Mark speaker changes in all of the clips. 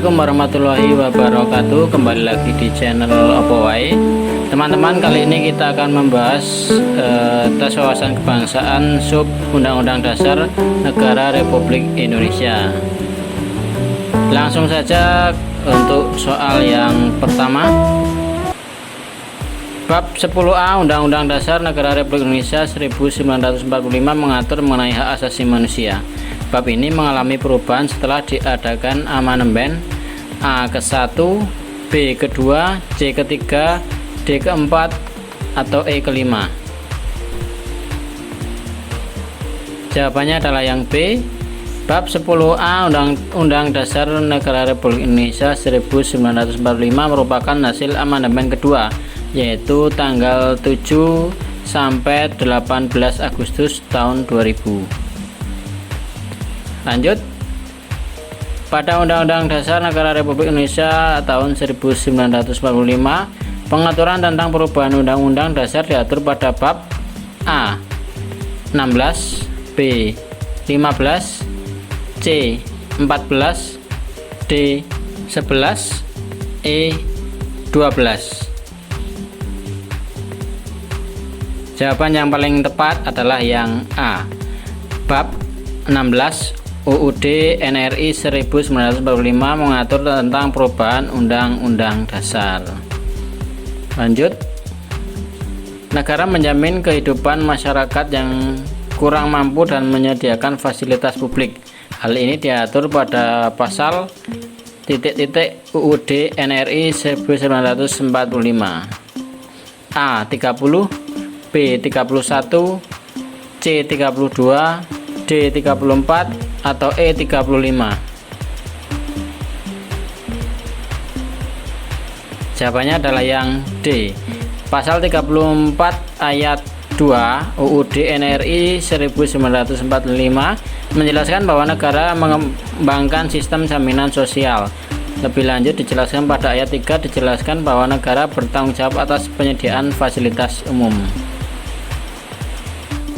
Speaker 1: Assalamualaikum warahmatullahi wabarakatuh. Kembali lagi di channel Opo Wae. Teman-teman, kali ini kita akan membahas tes wawasan kebangsaan sub Undang-Undang Dasar Negara Republik Indonesia. Langsung saja untuk soal yang pertama. Bab 10A Undang-Undang Dasar Negara Republik Indonesia 1945 mengatur mengenai hak asasi manusia. Bab ini mengalami perubahan setelah diadakan amandemen A ke-1, B ke-2, C ke-3, D ke-4, atau E ke-5. Jawabannya adalah yang B. Bab 10A Undang-Undang Dasar Negara Republik Indonesia 1945 merupakan hasil amandemen kedua, yaitu tanggal 7 sampai 18 Agustus tahun 2000. Lanjut, pada Undang-Undang Dasar Negara Republik Indonesia tahun 1945, pengaturan tentang perubahan Undang-Undang Dasar diatur pada bab A 16, B 15, C 14, D 11, E 12. Jawaban yang paling tepat adalah yang A. Bab 16 UUD NRI 1945 mengatur tentang perubahan Undang-Undang Dasar. Lanjut, negara menjamin kehidupan masyarakat yang kurang mampu dan menyediakan fasilitas publik. Hal ini diatur pada pasal UUD NRI 1945 A 30, B 31, C 32, D 34, atau E 35. Jawabannya adalah yang D. Pasal 34 ayat 2 UUD NRI 1945 menjelaskan bahwa negara mengembangkan sistem jaminan sosial. Lebih lanjut dijelaskan pada ayat 3, dijelaskan bahwa negara bertanggung jawab atas penyediaan fasilitas umum.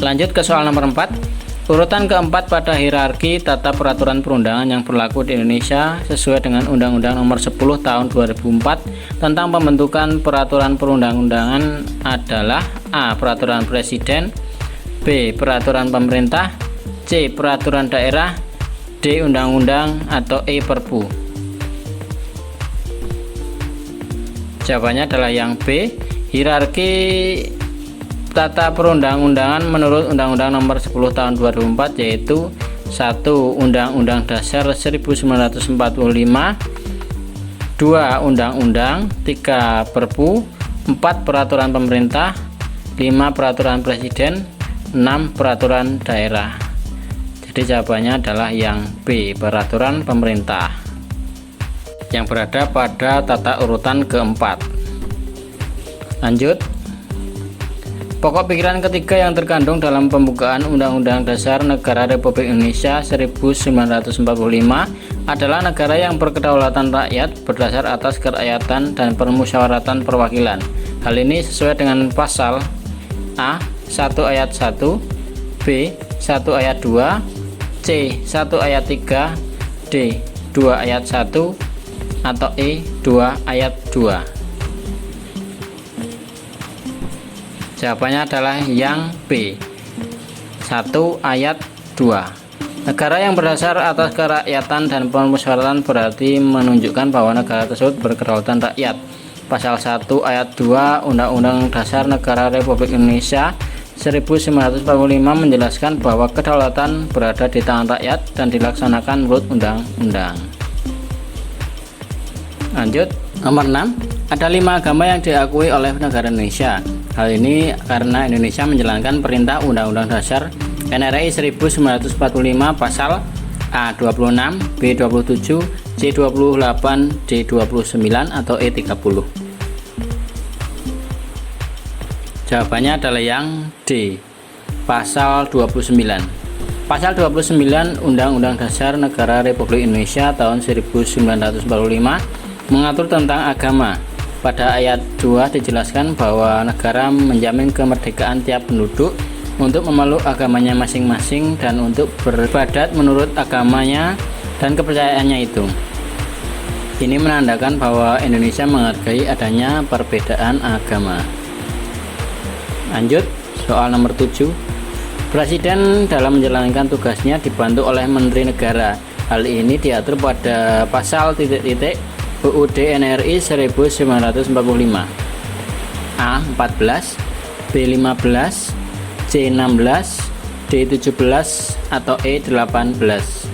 Speaker 1: Lanjut ke soal nomor 4. Urutan keempat pada hierarki tata peraturan perundangan yang berlaku di Indonesia sesuai dengan Undang-Undang Nomor 10 Tahun 2004 tentang pembentukan peraturan perundang-undangan adalah A. Peraturan Presiden, B. Peraturan Pemerintah, C. Peraturan Daerah, D. Undang-undang, atau E. Perpu. Jawabannya adalah yang B. Hierarki tata perundang-undangan menurut Undang-Undang Nomor 10 Tahun 2004 yaitu 1. Undang-Undang Dasar 1945, 2. Undang-undang, 3. Perpu, 4. Peraturan Pemerintah, 5. Peraturan Presiden, 6. Peraturan Daerah. Jadi jawabannya adalah yang B. Peraturan Pemerintah yang berada pada tata urutan keempat. Lanjut, pokok pikiran ketiga yang terkandung dalam pembukaan Undang-Undang Dasar Negara Republik Indonesia 1945 adalah negara yang berkedaulatan rakyat berdasar atas kerakyatan dan permusyawaratan perwakilan. Hal ini sesuai dengan pasal A 1 ayat 1, B 1 ayat 2, C 1 ayat 3, D 2 ayat 1, atau E 2 ayat 2. Jawabannya adalah yang B 1 ayat 2. Negara yang berdasar atas kerakyatan dan permusyawaratan berarti menunjukkan bahwa negara tersebut berkedaulatan rakyat. Pasal 1 ayat 2 Undang-Undang Dasar Negara Republik Indonesia 1945 menjelaskan bahwa kedaulatan berada di tangan rakyat dan dilaksanakan menurut undang-undang. Lanjut, nomor 6. Ada 5 agama yang diakui oleh negara Indonesia. Hal ini karena Indonesia menjalankan perintah Undang-Undang Dasar NRI 1945 pasal A 26, B 27, C 28, D 29, atau E 30. Jawabannya adalah yang D. Pasal 29. Pasal 29 Undang-Undang Dasar Negara Republik Indonesia tahun 1945 mengatur tentang agama. Pada ayat 2 dijelaskan bahwa negara menjamin kemerdekaan tiap penduduk untuk memeluk agamanya masing-masing dan untuk beribadat menurut agamanya dan kepercayaannya itu. Ini menandakan bahwa Indonesia menghargai adanya perbedaan agama. Lanjut, soal nomor 7. Presiden dalam menjalankan tugasnya dibantu oleh Menteri Negara. Hal ini diatur pada pasal UUD NRI 1945. A. 14, B. 15, C. 16, D. 17, atau E. 18.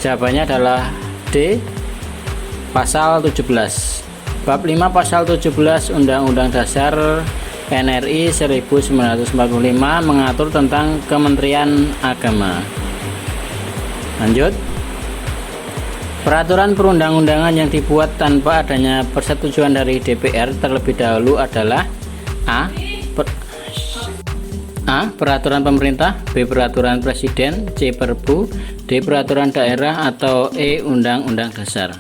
Speaker 1: Jawabannya adalah D. Pasal 17. Bab 5 pasal 17 Undang-Undang Dasar NRI 1945 mengatur tentang Kementerian Agama. Lanjut. Peraturan perundang-undangan yang dibuat tanpa adanya persetujuan dari DPR terlebih dahulu adalah A. Peraturan pemerintah, B. Peraturan presiden, C. Perpu, D. Peraturan daerah, atau E. Undang-undang dasar.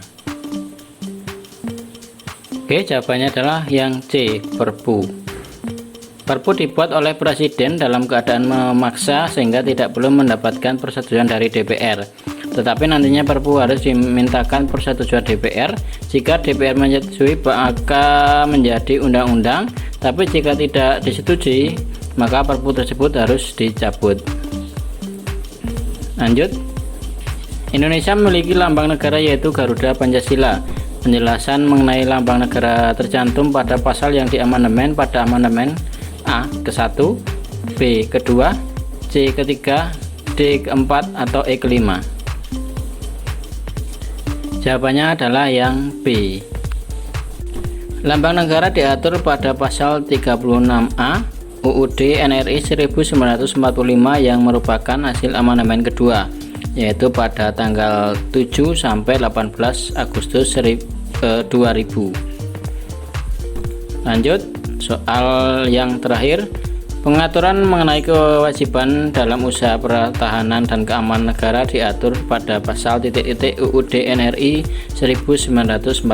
Speaker 1: Oke, jawabannya adalah yang C. Perpu. Perpu dibuat oleh presiden dalam keadaan memaksa sehingga tidak perlu mendapatkan persetujuan dari DPR. Tetapi nantinya Perpu harus dimintakan persetujuan DPR. Jika DPR menyetujui, maka menjadi undang-undang. Tapi jika tidak disetujui, maka Perpu tersebut harus dicabut. Lanjut. Indonesia memiliki lambang negara yaitu Garuda Pancasila. Penjelasan mengenai lambang negara tercantum pada pasal yang diamandemen pada amandemen A ke-1, B ke-2, C ke-3, D ke-4, atau E ke-5. Jawabannya adalah yang B. Lambang negara diatur pada pasal 36A UUD NRI 1945 yang merupakan hasil amandemen kedua, yaitu pada tanggal 7 sampai 18 Agustus 2000. Lanjut, soal yang terakhir. Pengaturan mengenai kewajiban dalam usaha pertahanan dan keamanan negara diatur pada pasal UUD NRI 1945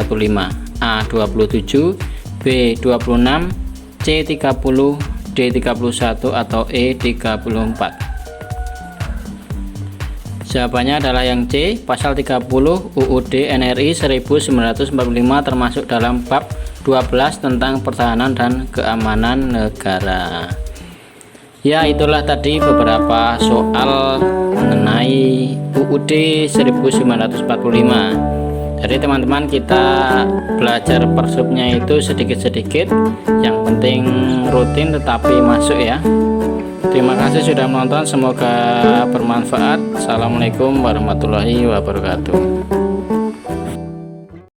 Speaker 1: A 27, B 26, C 30, D 31, atau E 34. Jawabannya adalah yang C. Pasal 30 UUD NRI 1945 termasuk dalam bab 12 tentang pertahanan dan keamanan negara. Ya, itulah tadi beberapa soal mengenai UUD 1945. Jadi teman-teman, kita belajar persubnya itu sedikit-sedikit, yang penting rutin tetapi masuk ya. Terima kasih sudah menonton, semoga bermanfaat. Assalamualaikum warahmatullahi wabarakatuh.